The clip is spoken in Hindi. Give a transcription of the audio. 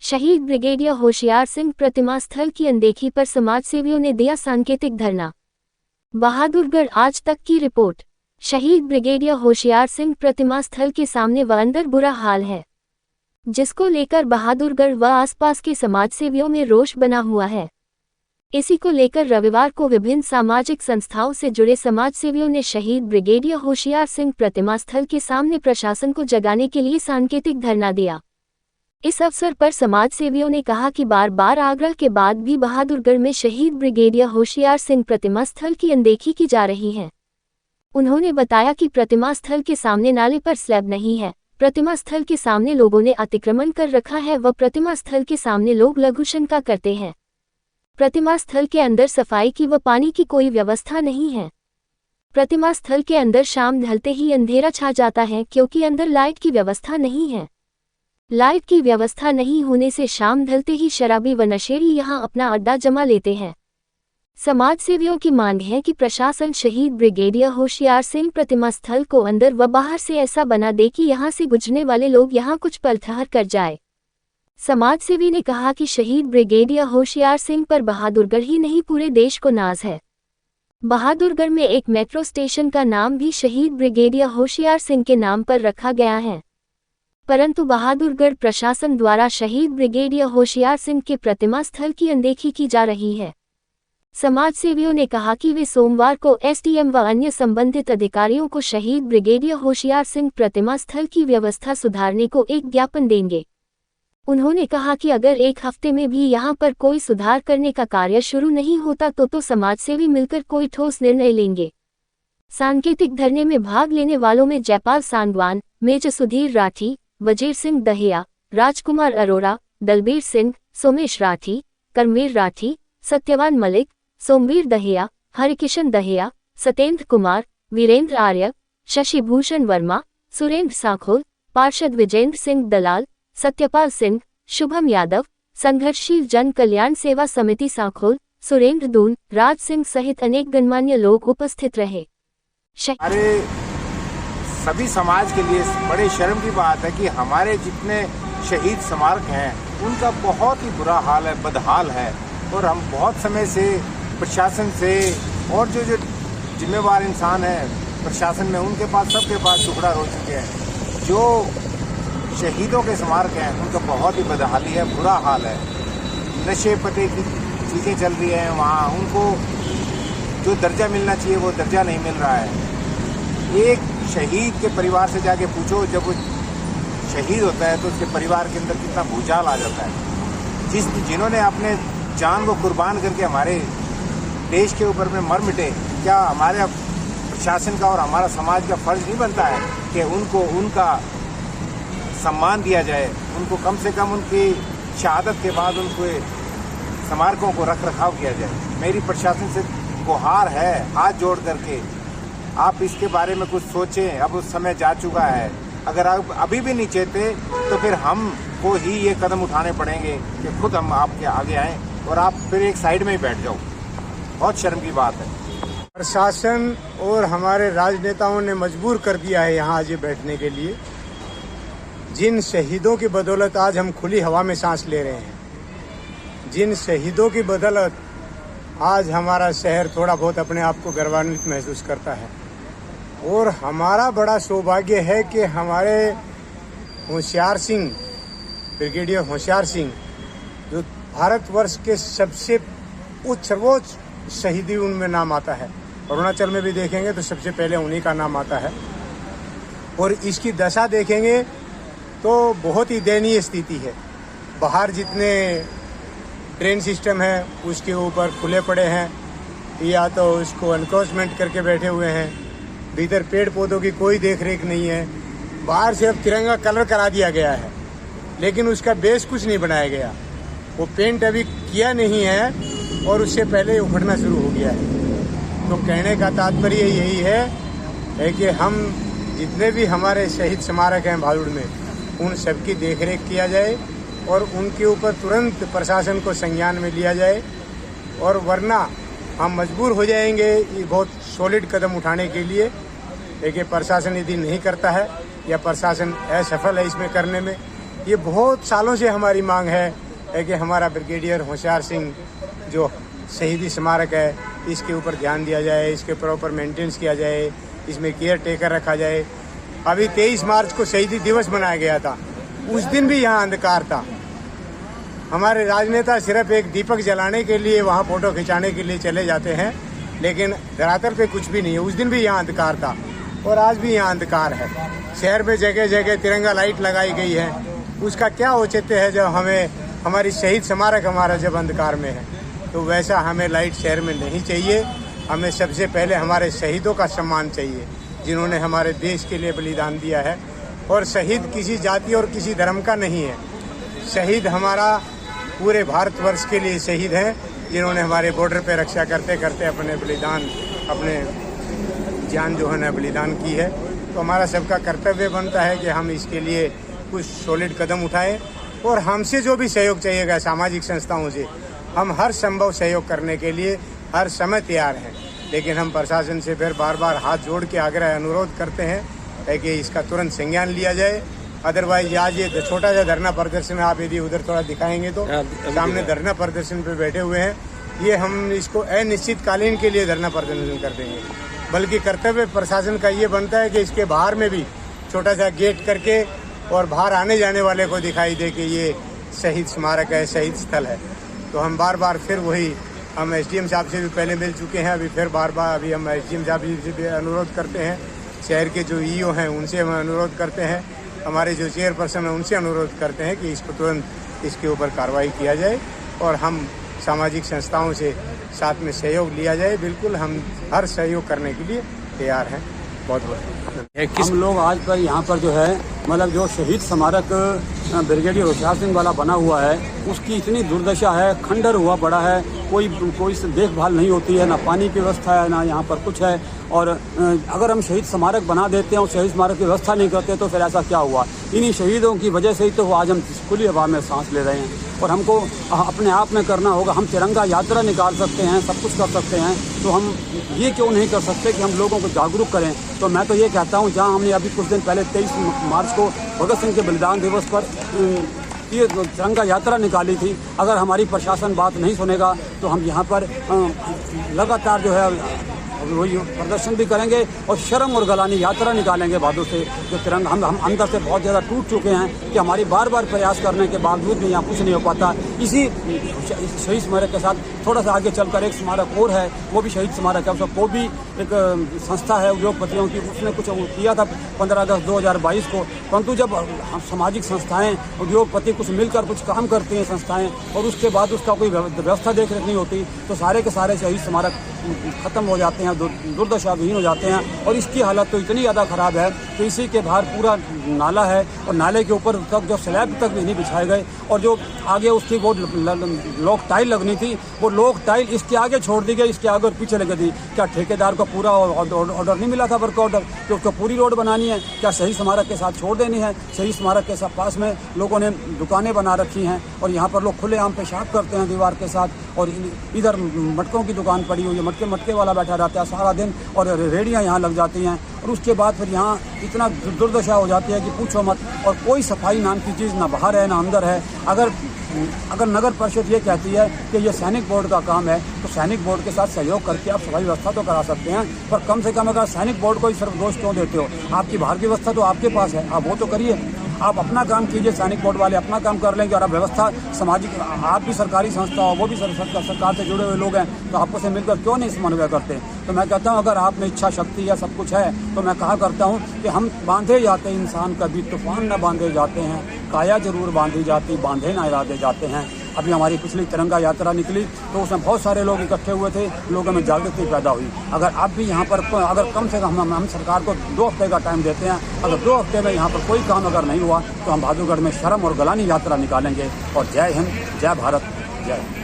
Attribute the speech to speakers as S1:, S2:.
S1: शहीद ब्रिगेडियर होशियार सिंह प्रतिमा स्थल की अनदेखी पर समाजसेवियों ने दिया सांकेतिक धरना। बहादुरगढ़ आज तक की रिपोर्ट। शहीद ब्रिगेडियर होशियार सिंह प्रतिमा स्थल के सामने व अंदर बुरा हाल है, जिसको लेकर बहादुरगढ़ व आसपास के समाजसेवियों में रोष बना हुआ है। इसी को लेकर रविवार को विभिन्न सामाजिक संस्थाओं से जुड़े समाजसेवियों ने शहीद ब्रिगेडियर होशियार सिंह प्रतिमा स्थल के सामने प्रशासन को जगाने के लिए सांकेतिक धरना दिया। इस अवसर पर समाजसेवियों ने कहा कि बार बार आग्रह के बाद भी बहादुरगढ़ में शहीद ब्रिगेडियर होशियार सिंह प्रतिमा स्थल की अनदेखी की जा रही है। उन्होंने बताया कि प्रतिमा स्थल के सामने नाले पर स्लैब नहीं है, प्रतिमा स्थल के सामने लोगों ने अतिक्रमण कर रखा है व प्रतिमा स्थल के सामने लोग लघु शंका करते हैं। प्रतिमा स्थल के अंदर सफाई की व पानी की कोई व्यवस्था नहीं है। प्रतिमा स्थल के अंदर शाम ढलते ही अंधेरा छा जाता है क्योंकि अंदर लाइट की व्यवस्था नहीं है। लाइट की व्यवस्था नहीं होने से शाम ढलते ही शराबी व नशेड़ी यहां अपना अड्डा जमा लेते हैं। समाजसेवियों की मांग है कि प्रशासन शहीद ब्रिगेडियर होशियार सिंह प्रतिमा स्थल को अंदर व बाहर से ऐसा बना दे कि यहां से गुजरने वाले लोग यहां कुछ पल ठहर कर जाए। समाजसेवी ने कहा कि शहीद ब्रिगेडियर होशियार सिंह पर बहादुरगढ़ ही नहीं पूरे देश को नाज है। बहादुरगढ़ में एक मेट्रो स्टेशन का नाम भी शहीद ब्रिगेडियर होशियार सिंह के नाम पर रखा गया है, परंतु बहादुरगढ़ प्रशासन द्वारा शहीद ब्रिगेडियर होशियार सिंह के प्रतिमा स्थल की अनदेखी की जा रही है। समाजसेवियों ने कहा कि वे सोमवार को एसडीएम व अन्य संबंधित अधिकारियों को शहीद ब्रिगेडियर होशियार सिंह प्रतिमा स्थल की व्यवस्था सुधारने को एक ज्ञापन देंगे। उन्होंने कहा कि अगर एक हफ्ते में भी यहां पर कोई सुधार करने का कार्य शुरू नहीं होता तो समाजसेवी मिलकर कोई ठोस निर्णय लेंगे। सांकेतिक धरने में भाग लेने वालों में जयपाल सांगवान, मेजर सुधीर राठी, वजीर सिंह दहिया, राजकुमार अरोड़ा, दलबीर सिंह, सोमेश राठी, करमेर राठी, सत्यवान मलिक, सोमवीर दहिया, हरिकिशन दहिया, सत्येंद्र कुमार, वीरेंद्र आर्य, शशिभूषण वर्मा, सुरेंद्र साखोल, पार्षद विजेंद्र सिंह दलाल, सत्यपाल सिंह, शुभम यादव, संघर्षशील जन कल्याण सेवा समिति साखोल, सुरेंद्र दून, राज सिंह सहित अनेक गणमान्य लोग उपस्थित रहे।
S2: अरे सभी समाज के लिए बड़े शर्म की बात है कि हमारे जितने शहीद स्मारक हैं उनका बहुत ही बुरा हाल है, बदहाल है। और हम बहुत समय से प्रशासन से और जो जिम्मेवार इंसान है प्रशासन में उनके पास सबके पास टुकड़ा हो चुके हैं। जो शहीदों के स्मारक हैं उनका बहुत ही बदहाली है, बुरा हाल है। नशे पते की चीज़ें चल रही हैं वहाँ, उनको जो दर्जा मिलना चाहिए वो दर्जा नहीं मिल रहा है। एक शहीद के परिवार से जाके पूछो, जब वो शहीद होता है तो उसके परिवार के अंदर कितना भूचाल आ जाता है। जिन्होंने अपने जान को कुर्बान करके हमारे देश के ऊपर में मर मिटे, क्या हमारे प्रशासन का और हमारा समाज का फर्ज नहीं बनता है कि उनको उनका सम्मान दिया जाए, उनको कम से कम उनकी शहादत के बाद उनके स्मारकों को रख रखाव किया जाए। मेरी प्रशासन से गुहार है, हाथ जोड़ करके आप इसके बारे में कुछ सोचें। अब उस समय जा चुका है, अगर आप अभी भी नहीं चेते तो फिर हमको ही ये कदम उठाने पड़ेंगे कि खुद हम आपके आगे आएँ और आप फिर एक साइड में ही बैठ जाओ। बहुत शर्म की बात है।
S3: प्रशासन और हमारे राजनेताओं ने मजबूर कर दिया है यहाँ आज बैठने के लिए। जिन शहीदों की बदौलत आज हम खुली हवा में सांस ले रहे हैं, जिन शहीदों की बदौलत आज हमारा शहर थोड़ा बहुत अपने आप को गौरवान्वित महसूस करता है। और हमारा बड़ा सौभाग्य है कि हमारे होशियार सिंह, ब्रिगेडियर होशियार सिंह, जो भारतवर्ष के सबसे सर्वोच्च शहीदी उनमें नाम आता है। अरुणाचल में भी देखेंगे तो सबसे पहले उन्हीं का नाम आता है। और इसकी दशा देखेंगे तो बहुत ही दयनीय स्थिति है। बाहर जितने ट्रेन सिस्टम है उसके ऊपर खुले पड़े हैं, या तो उसको अनक्रोचमेंट करके बैठे हुए हैं। भीतर पेड़ पौधों की कोई देखरेख नहीं है। बाहर से अब तिरंगा कलर करा दिया गया है, लेकिन उसका बेस कुछ नहीं बनाया गया। वो पेंट अभी किया नहीं है और उससे पहले उखड़ना शुरू हो गया है। तो कहने का तात्पर्य यही है कि हम जितने भी हमारे शहीद स्मारक हैं भालुड़ में, उन सबकी देखरेख किया जाए और उनके ऊपर तुरंत प्रशासन को संज्ञान में लिया जाए। और वरना हम मजबूर हो जाएंगे ये बहुत सॉलिड कदम उठाने के लिए। लेकिन प्रशासन यदि नहीं करता है या प्रशासन असफल है इसमें करने में, ये बहुत सालों से हमारी मांग है कि हमारा ब्रिगेडियर होशियार सिंह जो शहीदी स्मारक है इसके ऊपर ध्यान दिया जाए, इसके प्रॉपर मेंटेनेंस किया जाए, इसमें केयर टेकर रखा जाए। अभी 23 मार्च को शहीदी दिवस मनाया गया था, उस दिन भी यहाँ अंधकार था। हमारे राजनेता सिर्फ एक दीपक जलाने के लिए वहाँ फोटो खिंचाने के लिए चले जाते हैं, लेकिन धरातल पे कुछ भी नहीं है। उस दिन भी यहाँ अंधकार था और आज भी यहाँ अंधकार है। शहर में जगह जगह तिरंगा लाइट लगाई गई है, उसका क्या औचित्य है जब हमें हमारी शहीद स्मारक हमारा जब अंधकार में है। तो वैसा हमें लाइट शहर में नहीं चाहिए। हमें सबसे पहले हमारे शहीदों का सम्मान चाहिए जिन्होंने हमारे देश के लिए बलिदान दिया है। और शहीद किसी जाति और किसी धर्म का नहीं है, शहीद हमारा पूरे भारतवर्ष के लिए शहीद हैं जिन्होंने हमारे बॉर्डर पे रक्षा करते करते अपने बलिदान, अपने जान जो है ना बलिदान की है। तो हमारा सबका कर्तव्य बनता है कि हम इसके लिए कुछ सॉलिड कदम उठाएं और हमसे जो भी सहयोग चाहिएगा सामाजिक संस्थाओं से हम हर संभव सहयोग करने के लिए हर समय तैयार हैं। लेकिन हम प्रशासन से फिर बार बार हाथ जोड़ के आग्रह अनुरोध करते हैं कि इसका तुरंत संज्ञान लिया जाए। अदरवाइज आज ये छोटा सा धरना प्रदर्शन आप यदि उधर थोड़ा दिखाएंगे तो सामने धरना प्रदर्शन पे बैठे हुए हैं, ये हम इसको अनिश्चितकालीन के लिए धरना प्रदर्शन कर देंगे। बल्कि कर्तव्य प्रशासन का ये बनता है कि इसके बाहर में भी छोटा सा गेट करके और बाहर आने जाने वाले को दिखाई दे कि ये शहीद स्मारक है, शहीद स्थल है। तो हम बार बार फिर वही हम एसडीएम साहब से भी पहले मिल चुके हैं, अभी फिर बार बार अभी हम एसडीएम साहब से भी अनुरोध करते हैं, शहर के जो ईओ हैं उनसे हम अनुरोध करते हैं, हमारे जो चेयरपर्सन हैं उनसे अनुरोध करते हैं कि इसको तुरंत इसके ऊपर कार्रवाई किया जाए और हम सामाजिक संस्थाओं से साथ में सहयोग लिया जाए। बिल्कुल हम हर सहयोग करने के लिए तैयार हैं। बहुत बहुत
S4: हम लोग आज पर यहाँ पर जो है मतलब जो शहीद स्मारक ब्रिगेडियर होशियार सिंह वाला बना हुआ है उसकी इतनी दुर्दशा है, खंडर हुआ पड़ा है, कोई देखभाल नहीं होती है, ना पानी की व्यवस्था है, ना यहाँ पर कुछ है। और अगर हम शहीद स्मारक बना देते हैं और शहीद स्मारक की व्यवस्था नहीं करते तो फिर ऐसा क्या हुआ? इन्हीं शहीदों की वजह से ही तो आज हम खुली हवा में सांस ले रहे हैं। और हमको अपने आप में करना होगा। हम तिरंगा यात्रा निकाल सकते हैं, सब कुछ कर सकते हैं, तो हम ये क्यों नहीं कर सकते कि हम लोगों को जागरूक करें? तो मैं तो ये कहता हूँ, जहाँ हमने अभी कुछ दिन पहले 23 मार्च को भगत सिंह के बलिदान दिवस पर ये तिरंगा यात्रा निकाली थी, अगर हमारी प्रशासन बात नहीं सुनेगा तो हम यहाँ पर लगातार जो है वही प्रदर्शन भी करेंगे और शर्म और गलानी यात्रा निकालेंगे बहादुर से। जो तिरंगा हम अंदर से बहुत ज़्यादा टूट चुके हैं कि हमारी बार बार प्रयास करने के बावजूद भी यहाँ कुछ नहीं हो पाता। इसी शहीद स्मारक के साथ थोड़ा सा आगे चलकर एक स्मारक और है, वो भी शहीद स्मारक है। वो भी एक संस्था है उद्योगपतियों की, उसने कुछ किया था 15 अगस्त 2022 को। परंतु जब सामाजिक संस्थाएँ उद्योगपति कुछ मिलकर कुछ काम करती हैं संस्थाएँ और उसके बाद उसका कोई व्यवस्था देख रेख नहीं होती तो सारे के सारे शहीद स्मारक खत्म हो जाते हैं, दुर्दशा विहीन हो जाते हैं। और इसकी हालत तो इतनी ज़्यादा ख़राब है कि इसी के बाहर पूरा नाला है और नाले के ऊपर तक जो स्लैब तक भी नहीं बिछाए गए और जो आगे उसकी वो लॉक टाइल लगनी थी वो लॉक टाइल इसके आगे छोड़ दी गई, इसके आगे और पीछे लगी थी। क्या ठेकेदार को पूरा ऑर्डर नहीं मिला था वर्क ऑर्डर कि उसको पूरी रोड बनानी है? क्या शहीद स्मारक के साथ छोड़ देनी है? शहीद स्मारक के पास में लोगों ने दुकानें बना रखी हैं और यहाँ पर लोग खुलेआम पेशाब करते हैं दीवार के साथ, और इधर मटकों की दुकान पड़ी हुई है, मटके वाला बैठा रहता है सारा दिन और रेहड़ियाँ यहाँ लग जाती हैं। और उसके बाद फिर यहाँ इतना दुर्दशा हो जाती है कि पूछो मत। और कोई सफाई नाम की चीज़ ना बाहर है ना अंदर है। अगर नगर परिषद ये कहती है कि ये सैनिक बोर्ड का काम है तो सैनिक बोर्ड के साथ सहयोग करके आप सफाई व्यवस्था तो करा सकते हैं, पर कम से कम अगर सैनिक बोर्ड को ही सिर्फ दोष क्यों देते हो? आपकी बाहर की व्यवस्था तो आपके पास है, आप वो तो करिए। आप अपना काम कीजिए, सैनिक बोर्ड वाले अपना काम कर लेंगे और अब व्यवस्था सामाजिक, आप भी सरकारी संस्था हो, वो भी सरकार से जुड़े हुए लोग हैं, तो आपको से मिलकर क्यों नहीं समन्वय करते? तो मैं कहता हूँ अगर आप में इच्छा शक्ति या सब कुछ है तो मैं कहा करता हूँ कि हम बांधे जाते हैं, इंसान कभी तूफान न बांधे जाते हैं, काया जरूर बांधी जाती, बांधे ना इरादे जाते हैं। अभी हमारी पिछली तिरंगा यात्रा निकली तो उसमें बहुत सारे लोग इकट्ठे हुए थे, लोगों में जागृति पैदा हुई। अगर आप भी यहाँ पर अगर कम से कम हम सरकार को 2 हफ्ते का टाइम देते हैं, अगर 2 हफ्ते में यहाँ पर कोई काम अगर नहीं हुआ तो हम बहादुरगढ़ में शर्म और गलानी यात्रा निकालेंगे। और जय हिंद, जय भारत, जय।